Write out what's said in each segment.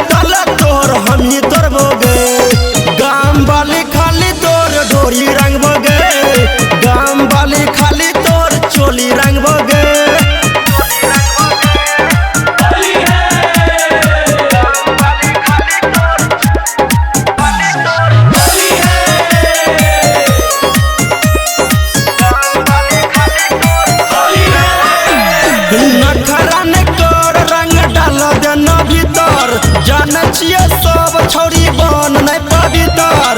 तल तोर हम ही तोड़बोगे। गाम वाली खाली तोर डोरी रंगबोगे। गाम वाली खाली तोर चोली रंगबोगे। नखरा ने कर रंग डाल देना भीतर, जान छिए सब छौरी बन नहीं पवित्र।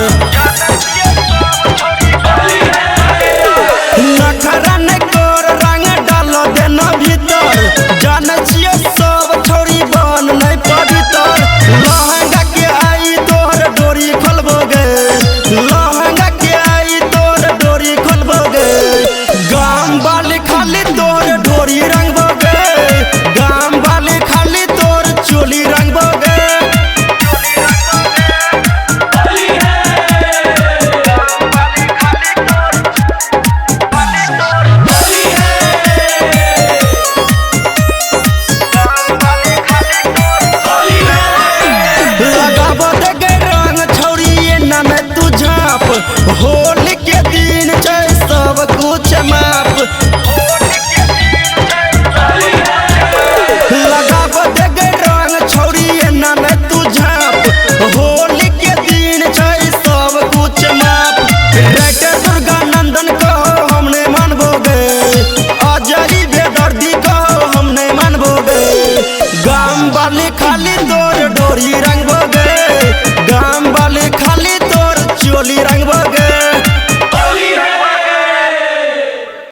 नखरा ने कर रंग डाल देना भीतर, जान छिए सब छौरी बन नहीं पवित्र। लहंगा के आई तोहर डोरी खोलबोगे। लहंगा के आई तोहर डोरी खोलबोगे। गाम वाली खाली तोहर डोरी रंगबोगे। गाम वाली खाली तोर चोली रंगबोगे। लगाबो देगे रंग छौरी एना में तू झाँप। होली के दिन छै सब कुछ माप। लगाबो देगे रंग छौरी एना में तू झाँप। होली के दिन छै सब कुछ माप। राइटर दुर्गा नंदन कहो हम नहीं मानबोगे। अजय बेदर्दी कहो हम नहीं मानबोगे। गाम वाली खाली दो